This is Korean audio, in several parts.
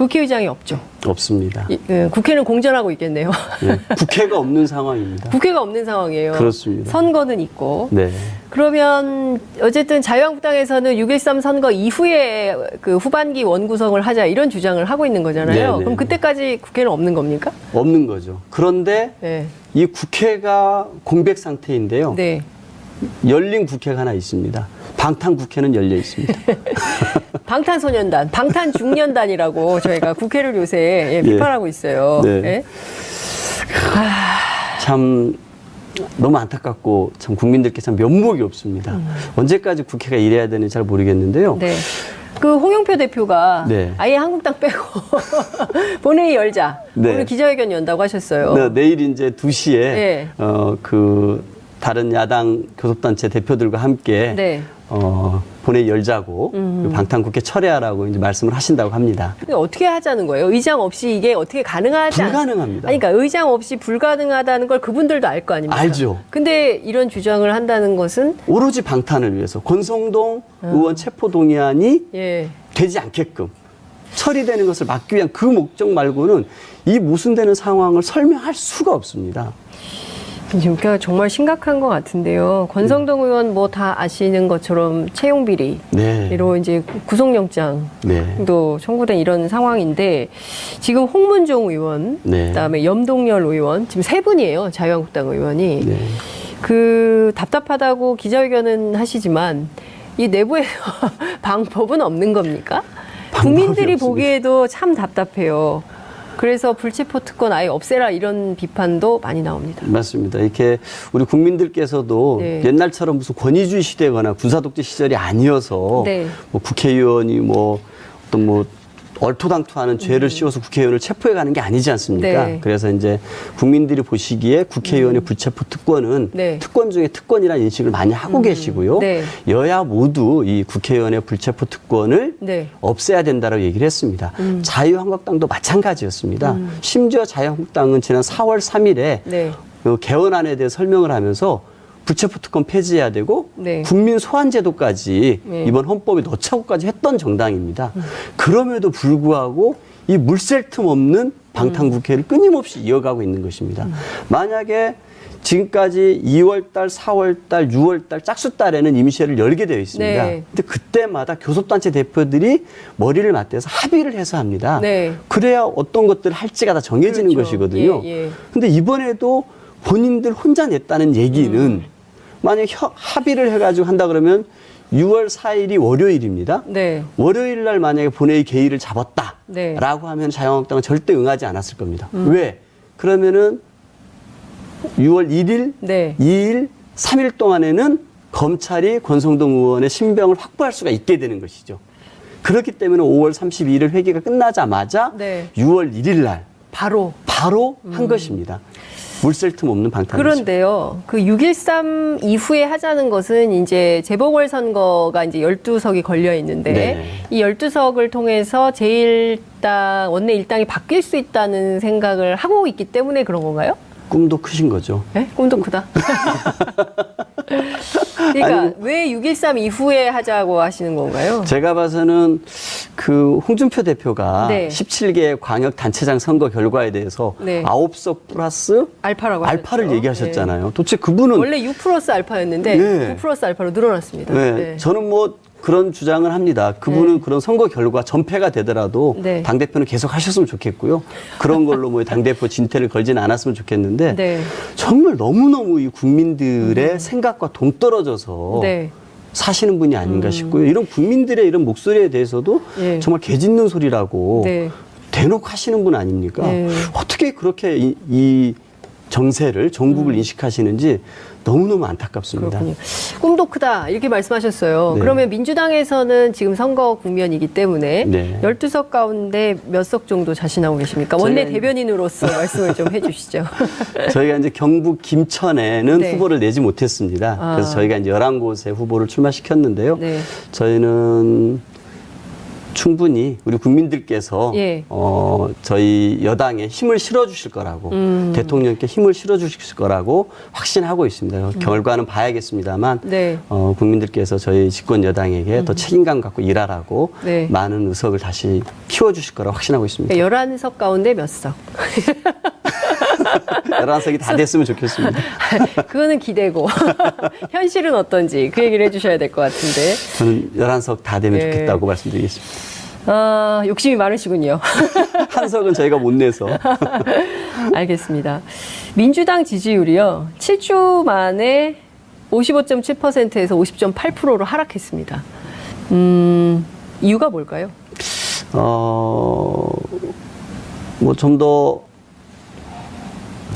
국회의장이 없죠. 없습니다. 국회는 공전하고 있겠네요. 네, 국회가 없는 상황입니다. 국회가 없는 상황이에요. 그렇습니다. 선거는 있고. 네. 그러면 어쨌든 자유한국당에서는 6.13 선거 이후에 그 후반기 원구성을 하자 이런 주장을 하고 있는 거잖아요. 네네. 그럼 그때까지 국회는 없는 겁니까? 없는 거죠. 그런데 네. 이 국회가 공백 상태인데요. 네. 열린 국회가 하나 있습니다. 방탄 국회는 열려 있습니다. 방탄소년단, 방탄중년단이라고 저희가 국회를 요새 비판하고 있어요. 네. 네. 참 너무 안타깝고 참 국민들께 참 면목이 없습니다. 언제까지 국회가 이래야 되는지 잘 모르겠는데요. 네. 그 홍영표 대표가 네. 아예 한국당 빼고 본회의 열자. 네. 오늘 기자회견 연다고 하셨어요. 네, 내일 이제 2시에 네. 그 다른 야당 교섭단체 대표들과 함께 네. 본회의 열자고 방탄국회 철회하라고 이제 말씀을 하신다고 합니다. 근데 어떻게 하자는 거예요? 의장 없이 이게 어떻게 가능하지? 불가능합니다. 아니, 그러니까 의장 없이 불가능하다는 걸 그분들도 알 거 아닙니까? 알죠. 근데 이런 주장을 한다는 것은 오로지 방탄을 위해서 권성동 의원 체포동의안이 예. 되지 않게끔 처리되는 것을 막기 위한 그 목적 말고는 이 모순되는 상황을 설명할 수가 없습니다. 그러니까 정말 심각한 것 같은데요. 권성동 의원 뭐 다 아시는 것처럼 채용 비리, 네. 이로 이제 구속영장도 네. 청구된 이런 상황인데 지금 홍문종 의원, 네. 그다음에 염동열 의원 지금 세 분이에요. 자유한국당 의원이 네. 그 답답하다고 기자회견은 하시지만 이 내부에서 방법은 없는 겁니까? 국민들이 없습니다. 보기에도 참 답답해요. 그래서 불체포 특권 아예 없애라 이런 비판도 많이 나옵니다. 맞습니다. 이렇게 우리 국민들께서도 네. 옛날처럼 무슨 권위주의 시대거나 군사독재 시절이 아니어서 네. 뭐 국회의원이 뭐 어떤 뭐 얼토당토하는 죄를 씌워서 국회의원을 체포해 가는 게 아니지 않습니까? 네. 그래서 이제 국민들이 보시기에 국회의원의 불체포 특권은 네. 특권 중에 특권이라는 인식을 많이 하고 계시고요. 네. 여야 모두 이 국회의원의 불체포 특권을 네. 없애야 된다고 얘기를 했습니다. 자유한국당도 마찬가지였습니다. 심지어 자유한국당은 지난 4월 3일에 네. 그 개헌안에 대해 설명을 하면서 불체포 특권 폐지해야 되고 네. 국민 소환 제도까지 네. 이번 헌법에 넣자고까지 했던 정당입니다. 그럼에도 불구하고 이 물샐 틈 없는 방탄국회를 끊임없이 이어가고 있는 것입니다. 만약에 지금까지 2월달, 4월달, 6월달, 짝수달에는 임시회를 열게 되어 있습니다. 네. 근데 그때마다 교섭단체 대표들이 머리를 맞대서 합의를 해서 합니다. 네. 그래야 어떤 것들을 할지가 다 정해지는 그렇죠. 것이거든요. 예, 예. 근데 이번에도 본인들 혼자 냈다는 얘기는 만약 합의를 해가지고 한다 그러면 6월 4일이 월요일입니다. 네. 월요일 날 만약에 본회의 개의를 잡았다라고 네. 하면 자유한국당은 절대 응하지 않았을 겁니다. 왜? 그러면은 6월 1일, 네. 2일, 3일 동안에는 검찰이 권성동 의원의 신병을 확보할 수가 있게 되는 것이죠. 그렇기 때문에 5월 32일 회기가 끝나자마자 네. 6월 1일 날 바로. 한 것입니다. 물샐 틈 없는 방탄이죠. 그런데요, 그 6.13 이후에 하자는 것은 이제 재보궐선거가 이제 12석이 걸려 있는데, 네. 이 12석을 통해서 제1당, 원내 1당이 바뀔 수 있다는 생각을 하고 있기 때문에 그런 건가요? 꿈도 크신 거죠. 네? 꿈도 크다. 그러니까 왜 6.13 이후에 하자고 하시는 건가요? 제가 봐서는 그 홍준표 대표가 네. 17개 광역단체장 선거 결과에 대해서 네. 9석 플러스 알파라고 알파를 하셨죠. 얘기하셨잖아요. 도대체 그분은 원래 6 플러스 알파였는데 네. 9 플러스 알파로 늘어났습니다. 네, 네. 저는 뭐 그런 주장을 합니다. 그분은 그런 선거 결과 전패가 되더라도 네. 당대표는 계속 하셨으면 좋겠고요. 그런 걸로 뭐 당대표 진퇴를 걸지는 않았으면 좋겠는데 네. 정말 너무너무 이 국민들의 생각과 동떨어져서 네. 사시는 분이 아닌가 싶고요. 이런 국민들의 이런 목소리에 대해서도 예. 정말 개짖는 소리라고 네. 대놓고 하시는 분 아닙니까? 네. 어떻게 그렇게 이 정세를, 정국을 인식하시는지 너무너무 안타깝습니다. 그렇군요. 꿈도 크다 이렇게 말씀하셨어요. 네. 그러면 민주당에서는 지금 선거 국면이기 때문에 네. 12석 가운데 몇 석 정도 자신하고 계십니까? 원내 저희가 대변인으로서 말씀을 좀 해주시죠. 저희가 이제 경북 김천에는 네. 후보를 내지 못했습니다. 그래서 저희가 이제 11곳에 후보를 출마시켰는데요. 네. 저희는 충분히 우리 국민들께서 예. 저희 여당에 힘을 실어주실 거라고 대통령께 힘을 실어주실 거라고 확신하고 있습니다. 결과는 봐야겠습니다만 네. 국민들께서 저희 집권 여당에게 더 책임감 갖고 일하라고 네. 많은 의석을 다시 키워주실 거라고 확신하고 있습니다. 11석 가운데 몇 석? 11석이 다 됐으면 좋겠습니다. 그거는 기대고 현실은 어떤지 그 얘기를 해주셔야 될 것 같은데. 저는 11석 다 되면 예. 좋겠다고 말씀드리겠습니다. 욕심이 많으시군요. 한 석은 저희가 못 내서. 알겠습니다. 민주당 지지율이요. 7주 만에 55.7%에서 50.8%로 하락했습니다. 이유가 뭘까요? 뭐 좀 더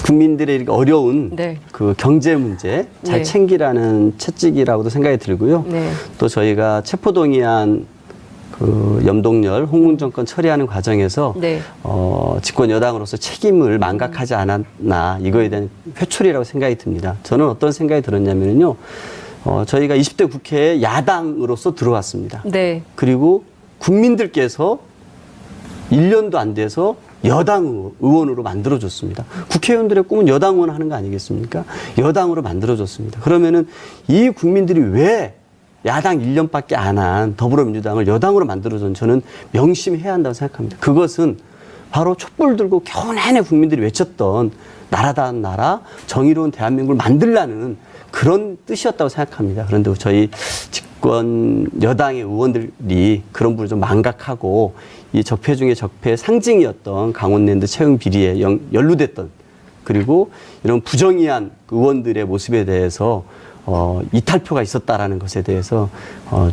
국민들의 이렇게 어려운 네. 그 경제 문제 잘 네. 챙기라는 채찍이라고도 생각이 들고요. 네. 또 저희가 체포동의안 그 염동열 홍문 정권 처리하는 과정에서 네. 집권 여당으로서 책임을 망각하지 않았나 이거에 대한 회초리라고 생각이 듭니다. 저는 어떤 생각이 들었냐면요. 저희가 20대 국회에 야당으로서 들어왔습니다. 네. 그리고 국민들께서 1년도 안 돼서 여당 의원으로 만들어줬습니다. 국회의원들의 꿈은 여당 의원 하는 거 아니겠습니까? 여당으로 만들어줬습니다. 그러면은 이 국민들이 왜 야당 1년밖에 안 한 더불어민주당을 여당으로 만들어줬는지 저는 명심해야 한다고 생각합니다. 그것은 바로 촛불 들고 겨우 내내 국민들이 외쳤던 나라다운 나라, 정의로운 대한민국을 만들라는 그런 뜻이었다고 생각합니다. 그런데 저희 집권 여당의 의원들이 그런 부분을 좀 망각하고 이 적폐 중에 적폐의 상징이었던 강원랜드 채용 비리에 연루됐던 그리고 이런 부정의한 의원들의 모습에 대해서 이탈표가 있었다라는 것에 대해서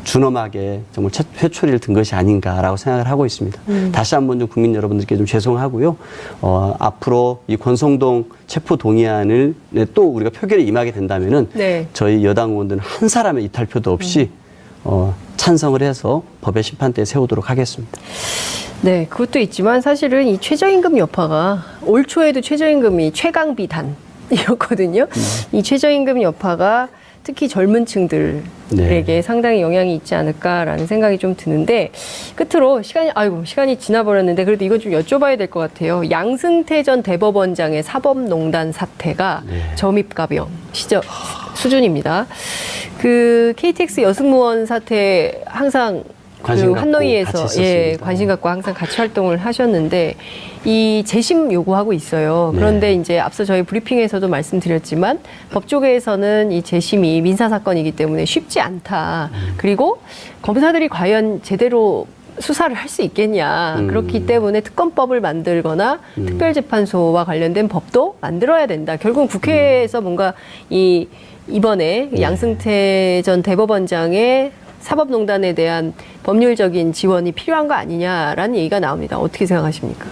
준엄하게 정말 회초리를 든 것이 아닌가라고 생각을 하고 있습니다. 다시 한번 좀 국민 여러분들께 좀 죄송하고요. 앞으로 이 권성동 체포 동의안을 또 우리가 표결에 임하게 된다면은 네. 저희 여당 의원들은 한 사람의 이탈표도 없이 찬성을 해서 법의 심판대에 세우도록 하겠습니다. 네, 그것도 있지만 사실은 이 최저임금 여파가 올 초에도 최저임금이 최강비단이었거든요. 이 최저임금 여파가 특히 젊은 층들에게 네. 상당히 영향이 있지 않을까라는 생각이 좀 드는데 끝으로 시간이 지나버렸는데 그래도 이건 좀 여쭤봐야 될 것 같아요. 양승태 전 대법원장의 사법농단 사태가 네. 점입가병 수준입니다. 그 KTX 여승무원 사태 항상 관심 그 갖고 한노위에서 같이 있었습니다. 관심 갖고 항상 같이 활동을 하셨는데 이 재심 요구하고 있어요. 그런데 네. 이제 앞서 저희 브리핑에서도 말씀드렸지만 법조계에서는 이 재심이 민사 사건이기 때문에 쉽지 않다. 그리고 검사들이 과연 제대로 수사를 할 수 있겠냐. 그렇기 때문에 특검법을 만들거나 특별재판소와 관련된 법도 만들어야 된다. 결국은 국회에서 뭔가 이번에 네. 양승태 전 대법원장의 사법농단에 대한 법률적인 지원이 필요한 거 아니냐라는 얘기가 나옵니다. 어떻게 생각하십니까?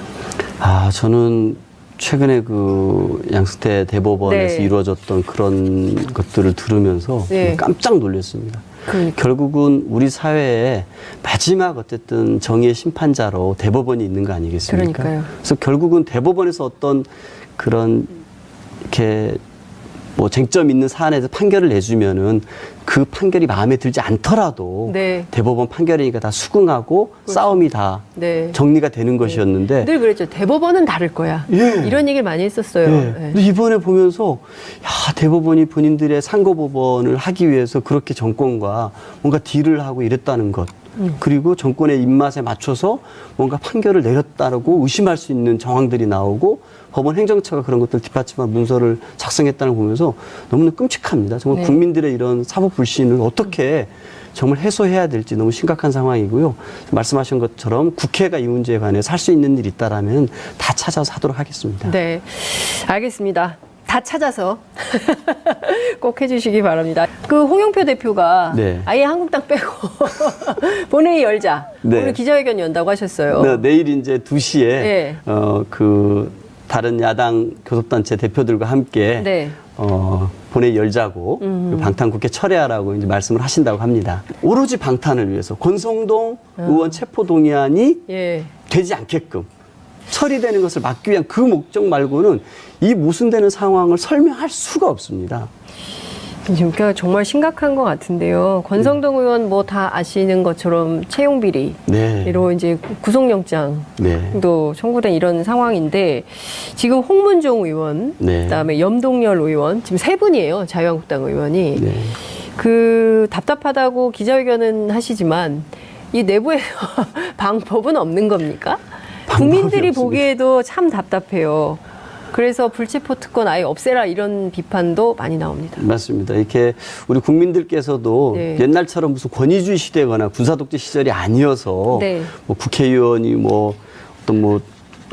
저는 최근에 그 양승태 대법원에서 네. 이루어졌던 그런 것들을 들으면서 네. 깜짝 놀랐습니다. 그러니까. 결국은 우리 사회에 마지막 어쨌든 정의의 심판자로 대법원이 있는 거 아니겠습니까? 그러니까요. 그래서 결국은 대법원에서 어떤 그런 이렇게 뭐 쟁점 있는 사안에서 판결을 내주면은 그 판결이 마음에 들지 않더라도 네. 대법원 판결이니까 다 수긍하고 싸움이 다 네. 정리가 되는 것이었는데 늘 그랬죠. 대법원은 다를 거야. 예. 이런 얘기를 많이 했었어요. 예. 네. 근데 이번에 보면서 야, 대법원이 본인들의 상고법원을 하기 위해서 그렇게 정권과 뭔가 딜을 하고 이랬다는 것. 그리고 정권의 입맛에 맞춰서 뭔가 판결을 내렸다고 의심할 수 있는 정황들이 나오고 법원 행정처가 그런 것들 뒷받침한 문서를 작성했다는 걸 보면서 너무나 끔찍합니다. 정말 네. 국민들의 이런 사법 불신을 어떻게 정말 해소해야 될지 너무 심각한 상황이고요. 말씀하신 것처럼 국회가 이 문제에 관해서 할 수 있는 일이 있다라면 다 찾아서 하도록 하겠습니다. 네. 알겠습니다. 다 찾아서 꼭 해주시기 바랍니다. 그 홍영표 대표가 네. 아예 한국당 빼고 본회의 열자. 네. 오늘 기자회견 연다고 하셨어요. 네, 내일 이제 2시에 네. 그 다른 야당 교섭단체 대표들과 함께 네. 본회의 열자고 방탄국회 철회하라고 이제 말씀을 하신다고 합니다. 오로지 방탄을 위해서 권성동 의원 체포 동의안이 예. 되지 않게끔 처리되는 것을 막기 위한 그 목적 말고는 이 모순되는 상황을 설명할 수가 없습니다. 지금 정말 심각한 것 같은데요. 권성동 의원 뭐 다 아시는 것처럼 채용 비리로 네. 이제 구속영장도 네. 청구된 이런 상황인데 지금 홍문종 의원, 네. 그다음에 염동열 의원 지금 세 분이에요. 자유한국당 의원이 네. 그 답답하다고 기자회견은 하시지만 이 내부에서 방법은 없는 겁니까? 국민들이 없습니다. 보기에도 참 답답해요. 그래서 불체포 특권 아예 없애라 이런 비판도 많이 나옵니다. 맞습니다. 이렇게 우리 국민들께서도 네. 옛날처럼 무슨 권위주의 시대거나 군사독재 시절이 아니어서 네. 뭐 국회의원이 뭐 어떤 뭐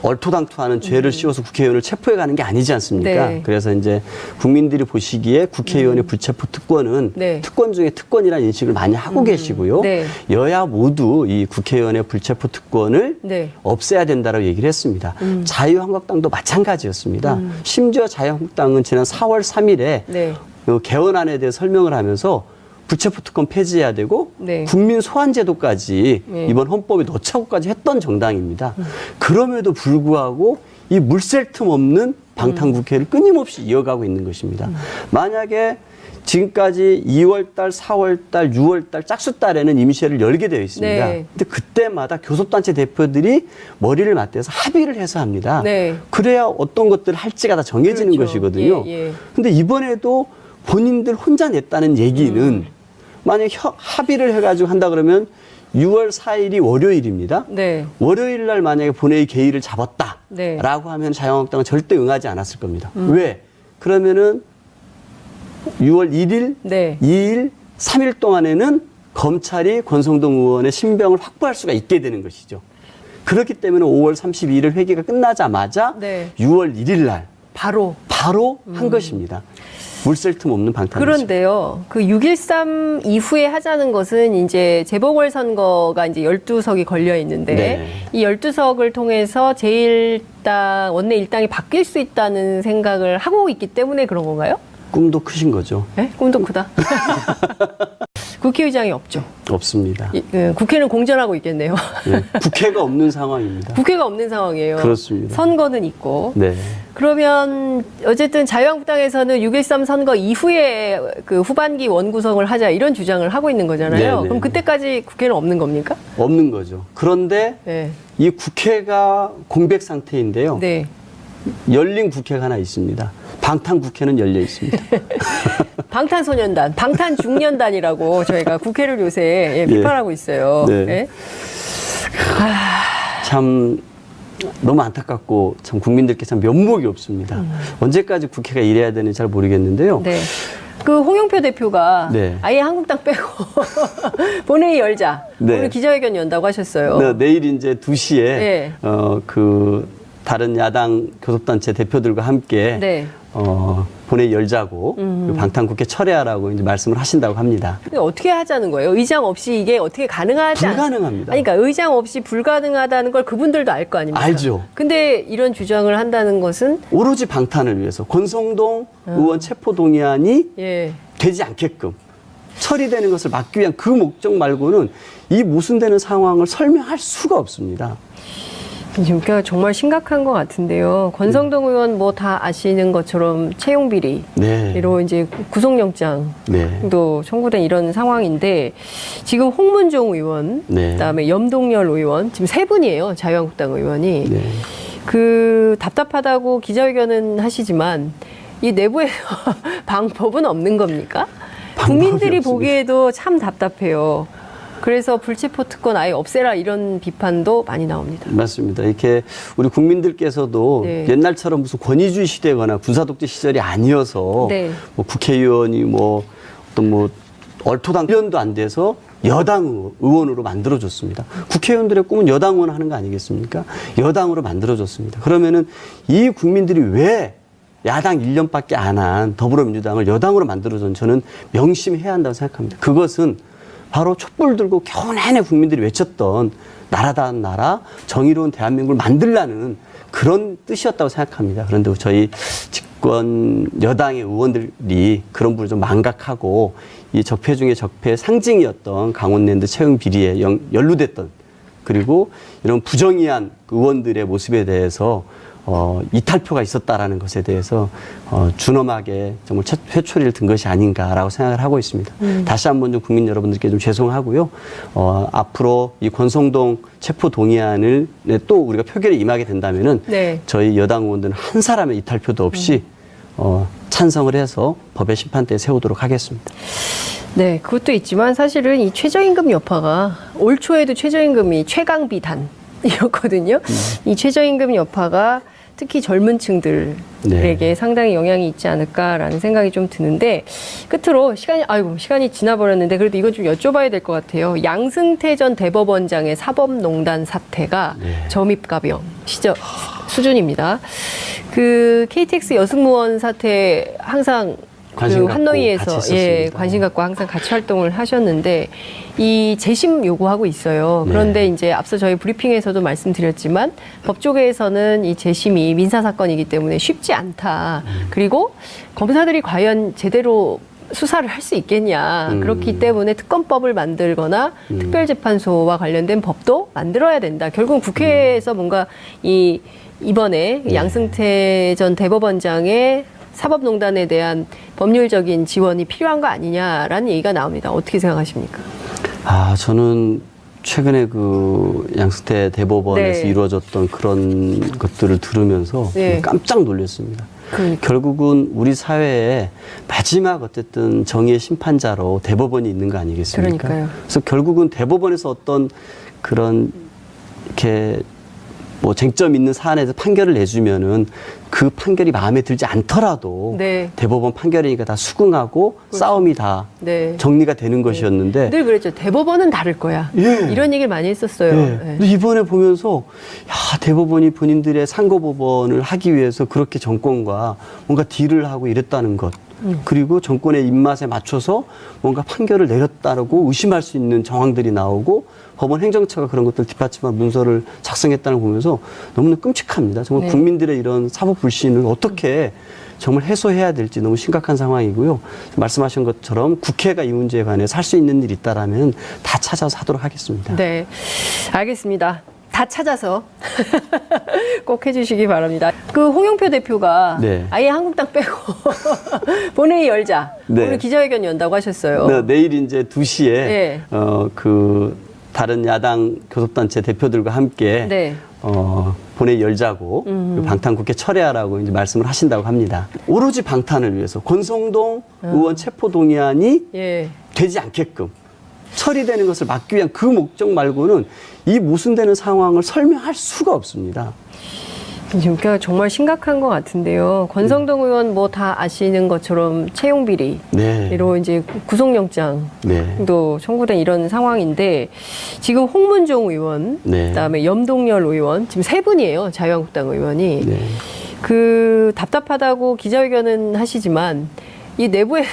얼토당토하는 죄를 씌워서 국회의원을 체포해 가는 게 아니지 않습니까? 네. 그래서 이제 국민들이 보시기에 국회의원의 불체포 특권은 네. 특권 중에 특권이라는 인식을 많이 하고 계시고요. 네. 여야 모두 이 국회의원의 불체포 특권을 네. 없애야 된다고 얘기를 했습니다. 자유한국당도 마찬가지였습니다. 심지어 자유한국당은 지난 4월 3일에 네. 개헌안에 대해 설명을 하면서 불체포 특권 폐지해야 되고 네. 국민 소환 제도까지 네. 이번 헌법에 넣자고까지 했던 정당입니다. 그럼에도 불구하고 이 물샐 틈 없는 방탄국회를 끊임없이 이어가고 있는 것입니다. 만약에 지금까지 2월달, 4월달, 6월달, 짝수달에는 임시회를 열게 되어 있습니다. 네. 근데 그때마다 교섭단체 대표들이 머리를 맞대서 합의를 해서 합니다. 네. 그래야 어떤 것들을 할지가 다 정해지는 그렇죠. 것이거든요. 예, 예. 근데 이번에도 본인들 혼자 냈다는 얘기는 만약 합의를 해가지고 한다 그러면 6월 4일이 월요일입니다. 네. 월요일 날 만약에 본회의 개의를 잡았다라고 네. 하면 자유한국당은 절대 응하지 않았을 겁니다. 왜? 그러면은 6월 1일, 네. 2일, 3일 동안에는 검찰이 권성동 의원의 신병을 확보할 수가 있게 되는 것이죠. 그렇기 때문에 5월 32일 회기가 끝나자마자 네. 6월 1일 날 바로. 한 것입니다. 물샐 틈 없는 방탄. 그런데요, 그 6.13 이후에 하자는 것은 이제 재보궐선거가 이제 12석이 걸려 있는데 네. 이 12석을 통해서 제1당, 원내 일당이 바뀔 수 있다는 생각을 하고 있기 때문에 그런 건가요? 꿈도 크신 거죠. 네? 꿈도 크다. 국회의장이 없죠. 없습니다. 국회는 공전하고 있겠네요. 예, 국회가 없는 상황입니다. 국회가 없는 상황이에요. 그렇습니다. 선거는 있고. 네. 그러면 어쨌든 자유한국당에서는 6.13 선거 이후에 그 후반기 원구성을 하자 이런 주장을 하고 있는 거잖아요. 네네. 그럼 그때까지 국회는 없는 겁니까? 없는 거죠. 그런데 네. 이 국회가 공백 상태인데요. 네. 열린 국회가 하나 있습니다. 방탄 국회는 열려 있습니다. 방탄소년단, 방탄중년단이라고 저희가 국회를 요새 비판하고 있어요. 네. 네. 참 너무 안타깝고 참 국민들께 참 면목이 없습니다. 언제까지 국회가 이래야 되는지 잘 모르겠는데요. 네. 그 홍영표 대표가 네. 아예 한국당 빼고 본회의 열자. 네. 오늘 기자회견 연다고 하셨어요. 네, 내일 이제 2시에 네. 그 다른 야당 교섭단체 대표들과 함께 네. 본회의 열자고 그 방탄국회 철회하라고 이제 말씀을 하신다고 합니다. 근데 어떻게 하자는 거예요? 의장 없이 이게 어떻게 가능하지 불가능합니다. 아니, 그러니까 의장 없이 불가능하다는 걸 그분들도 알 거 아닙니까? 알죠. 근데 이런 주장을 한다는 것은 오로지 방탄을 위해서 권성동 의원 체포 동의안이 예. 되지 않게끔 처리되는 것을 막기 위한 그 목적 말고는 이 모순되는 상황을 설명할 수가 없습니다. 지금 정말 심각한 것 같은데요. 권성동 의원 뭐 다 아시는 것처럼 채용 비리로 네. 이제 구속영장도 네. 청구된 이런 상황인데 지금 홍문종 의원, 네. 그다음에 염동열 의원 지금 세 분이에요. 자유한국당 의원이 네. 그 답답하다고 기자회견은 하시지만 이 내부에서 방법은 없는 겁니까? 방법이 국민들이 없습니다. 보기에도 참 답답해요. 그래서 불체포 특권 아예 없애라 이런 비판도 많이 나옵니다. 맞습니다. 이렇게 우리 국민들께서도 네. 옛날처럼 무슨 권위주의 시대거나 군사독재 시절이 아니어서 네. 뭐 국회의원이 뭐 어떤 뭐 얼토당 1년도 안 돼서 여당 의원으로 만들어줬습니다. 국회의원들의 꿈은 여당 의원 하는 거 아니겠습니까? 여당으로 만들어줬습니다. 그러면은 이 국민들이 왜 야당 1년밖에 안 한 더불어민주당을 여당으로 만들어줬는지 저는 명심해야 한다고 생각합니다. 그것은 바로 촛불 들고 겨우 내내 국민들이 외쳤던 나라다운 나라, 정의로운 대한민국을 만들라는 그런 뜻이었다고 생각합니다. 그런데 저희 집권 여당의 의원들이 그런 부분을 좀 망각하고 이 적폐 중에 적폐의 상징이었던 강원랜드 채용 비리에 연루됐던 그리고 이런 부정의한 의원들의 모습에 대해서 이탈표가 있었다라는 것에 대해서 준엄하게 정말 회초리를 든 것이 아닌가라고 생각을 하고 있습니다. 다시 한번 좀 국민 여러분들께 좀 죄송하고요. 앞으로 이 권성동 체포 동의안을 또 우리가 표결에 임하게 된다면은 네. 저희 여당 의원들은 한 사람의 이탈표도 없이 찬성을 해서 법의 심판대에 세우도록 하겠습니다. 네, 그것도 있지만 사실은 이 최저임금 여파가 올 초에도 최저임금이 최강 비단이었거든요. 이 최저임금 여파가 특히 젊은 층들에게 네. 상당히 영향이 있지 않을까라는 생각이 좀 드는데 끝으로 시간이 지나버렸는데 그래도 이건 좀 여쭤봐야 될 것 같아요. 양승태 전 대법원장의 사법농단 사태가 네. 점입가병 수준입니다. 그 KTX 여승무원 사태 항상 관심 갖고 한노위에서 같이 있었습니다. 관심 갖고 항상 같이 활동을 하셨는데 이 재심 요구하고 있어요. 그런데 네. 이제 앞서 저희 브리핑에서도 말씀드렸지만 법조계에서는 이 재심이 민사 사건이기 때문에 쉽지 않다. 그리고 검사들이 과연 제대로 수사를 할 수 있겠냐. 그렇기 때문에 특검법을 만들거나 특별재판소와 관련된 법도 만들어야 된다. 결국은 국회에서 뭔가 이번에 양승태 전 대법원장의 사법농단에 대한 법률적인 지원이 필요한 거 아니냐라는 얘기가 나옵니다. 어떻게 생각하십니까? 저는 최근에 그 양승태 대법원에서 네. 이루어졌던 그런 것들을 들으면서 네. 깜짝 놀랐습니다. 그러니까. 결국은 우리 사회에 마지막 어쨌든 정의의 심판자로 대법원이 있는 거 아니겠습니까? 그러니까요. 그래서 결국은 대법원에서 어떤 그런 이렇게 뭐 쟁점 있는 사안에서 판결을 내주면은 그 판결이 마음에 들지 않더라도 네. 대법원 판결이니까 다 수긍하고 싸움이 다 네. 정리가 되는 것이었는데 늘 그랬죠. 대법원은 다를 거야. 예. 이런 얘기를 많이 했었어요. 네. 네. 근데 이번에 보면서 야, 대법원이 본인들의 상고법원을 하기 위해서 그렇게 정권과 뭔가 딜을 하고 이랬다는 것. 그리고 정권의 입맛에 맞춰서 뭔가 판결을 내렸다고 의심할 수 있는 정황들이 나오고 법원 행정처가 그런 것들 뒷받침한 문서를 작성했다는 걸 보면서 너무나 끔찍합니다. 정말 네. 국민들의 이런 사법 불신을 어떻게 정말 해소해야 될지 너무 심각한 상황이고요. 말씀하신 것처럼 국회가 이 문제에 관해서 할 수 있는 일이 있다라면 다 찾아서 하도록 하겠습니다. 네. 알겠습니다. 다 찾아서 꼭 해주시기 바랍니다. 그 홍영표 대표가 네. 아예 한국당 빼고 본회의 열자. 네. 오늘 기자회견 연다고 하셨어요. 네, 내일 이제 2시에 네. 그 다른 야당 교섭단체 대표들과 함께 네. 본회의 열자고 방탄국회 철회하라고 이제 말씀을 하신다고 합니다. 오로지 방탄을 위해서 권성동 의원 체포 동의안이 예. 되지 않게끔 처리되는 것을 막기 위한 그 목적 말고는 이 모순되는 상황을 설명할 수가 없습니다. 그러니까 정말 심각한 것 같은데요. 권성동 의원 뭐 다 아시는 것처럼 채용 비리로 네. 이제 구속영장도 네. 청구된 이런 상황인데 지금 홍문종 의원, 네. 그다음에 염동열 의원 지금 세 분이에요. 자유한국당 의원이 네. 그 답답하다고 기자회견은 하시지만 이 내부에서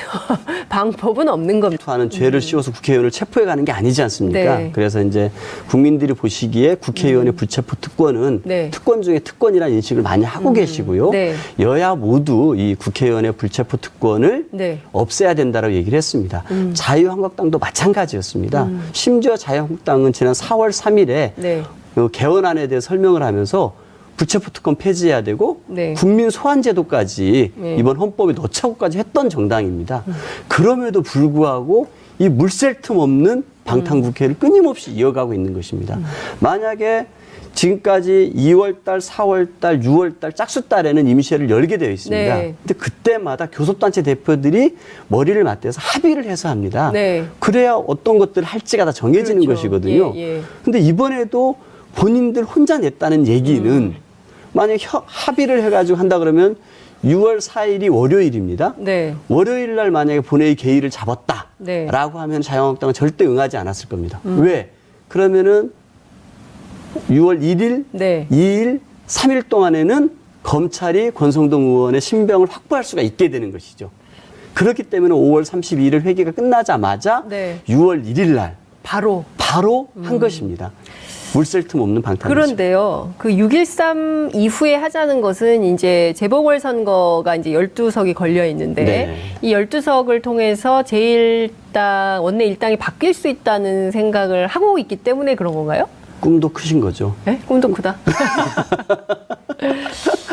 방법은 없는 겁니다. 하는 죄를 씌워서 국회의원을 체포해 가는 게 아니지 않습니까? 네. 그래서 이제 국민들이 보시기에 국회의원의 불체포 특권은 네. 특권 중에 특권이라는 인식을 많이 하고 계시고요. 네. 여야 모두 이 국회의원의 불체포 특권을 네. 없애야 된다고 얘기를 했습니다. 자유한국당도 마찬가지였습니다. 심지어 자유한국당은 지난 4월 3일에 네. 개헌안에 대해 설명을 하면서 불체포 특권 폐지해야 되고 네. 국민 소환 제도까지 네. 이번 헌법에 넣자고까지 했던 정당입니다. 그럼에도 불구하고 이 물샐 틈 없는 방탄국회를 끊임없이 이어가고 있는 것입니다. 만약에 지금까지 2월달, 4월달, 6월달, 짝수달에는 임시회를 열게 되어 있습니다. 네. 근데 그때마다 교섭단체 대표들이 머리를 맞대서 합의를 해서 합니다. 네. 그래야 어떤 것들을 할지가 다 정해지는 그렇죠. 것이거든요. 예, 예. 근데 이번에도 본인들 혼자 냈다는 얘기는 만약 합의를 해가지고 한다 그러면 6월 4일이 월요일입니다. 네. 월요일 날 만약에 본회의 개의를 잡았다라고 네. 하면 자유한국당은 절대 응하지 않았을 겁니다. 왜? 그러면은 6월 1일, 네. 2일, 3일 동안에는 검찰이 권성동 의원의 신병을 확보할 수가 있게 되는 것이죠. 그렇기 때문에 5월 32일 회기가 끝나자마자 네. 6월 1일 날 바로 한 것입니다. 물샐 틈 없는 방탄이죠. 그런데요, 그 6.13 이후에 하자는 것은 이제 재보궐선거가 이제 12석이 걸려 있는데, 네. 이 12석을 통해서 제1당, 원내 일당이 바뀔 수 있다는 생각을 하고 있기 때문에 그런 건가요? 꿈도 크신 거죠. 네? 꿈도 크다.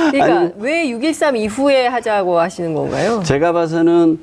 그러니까 아니, 왜 6.13 이후에 하자고 하시는 건가요? 제가 봐서는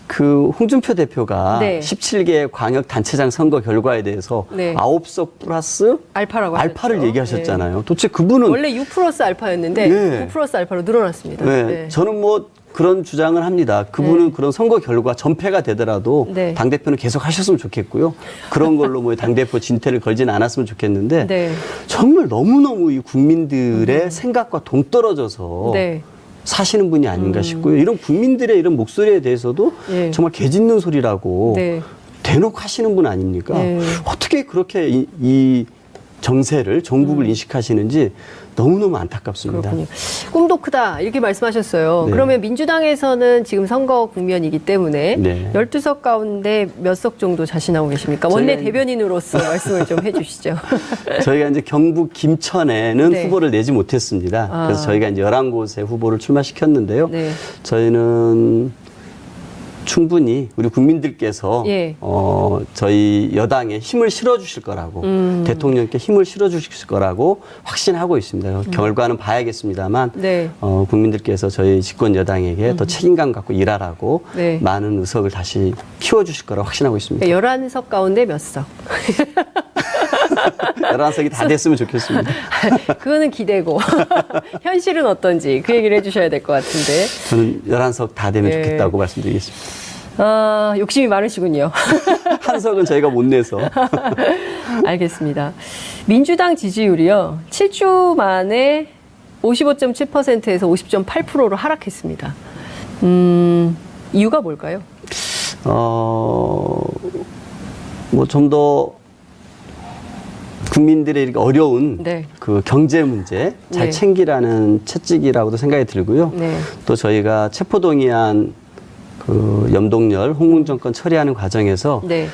그 홍준표 대표가 네. 17개 광역 단체장 선거 결과에 대해서 네. 9석 플러스 알파라고 알파를 하셨죠. 얘기하셨잖아요. 도대체 그분은 원래 6 플러스 알파였는데 네. 9 플러스 알파로 늘어났습니다. 네, 네. 저는 뭐 그런 주장을 합니다. 그분은 그런 선거 결과 전패가 되더라도 네. 당대표는 계속 하셨으면 좋겠고요. 그런 걸로 뭐 당대표 진퇴를 걸지는 않았으면 좋겠는데 네. 정말 너무너무 이 국민들의 생각과 동떨어져서 네. 사시는 분이 아닌가 싶고요. 이런 국민들의 이런 목소리에 대해서도 네. 정말 개짖는 소리라고 네. 대놓고 하시는 분 아닙니까? 네. 어떻게 그렇게 이 정세를, 정국을 인식하시는지 너무너무 안타깝습니다. 그렇군요. 꿈도 크다 이렇게 말씀하셨어요. 네. 그러면 민주당에서는 지금 선거 국면이기 때문에 네. 12석 가운데 몇 석 정도 자신하고 계십니까? 원내 저희가- 대변인으로서 말씀을 좀 해주시죠. 저희가 이제 경북 김천에는 네. 후보를 내지 못했습니다. 아. 그래서 저희가 이제 11곳에 후보를 출마시켰는데요. 네. 저희는 충분히 우리 국민들께서 예. 저희 여당에 힘을 실어주실 거라고 대통령께 힘을 실어주실 거라고 확신하고 있습니다. 결과는 봐야겠습니다만 네. 국민들께서 저희 집권 여당에게 더 책임감 갖고 일하라고 네. 많은 의석을 다시 키워주실 거라고 확신하고 있습니다. 11석 가운데 몇 석? 11석이 다 됐으면 좋겠습니다. 그거는 기대고 현실은 어떤지 그 얘기를 해주셔야 될 것 같은데. 저는 11석 다 되면 네. 좋겠다고 말씀드리겠습니다. 욕심이 많으시군요. 한 석은 저희가 못 내서. 알겠습니다. 민주당 지지율이요. 7주 만에 55.7%에서 50.8%로 하락했습니다. 이유가 뭘까요? 뭐 좀 더 국민들의 이렇게 어려운 네. 그 경제 문제 잘 네. 챙기라는 채찍이라고도 생각이 들고요. 네. 또 저희가 체포동의안 그 염동열 홍문정권 처리하는 과정에서 네.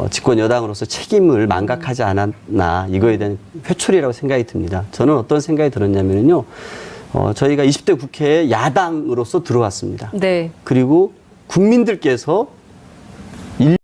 집권 여당으로서 책임을 망각하지 않았나 이거에 대한 회초리라고 생각이 듭니다. 저는 어떤 생각이 들었냐면요. 저희가 20대 국회에 야당으로서 들어왔습니다. 네. 그리고 국민들께서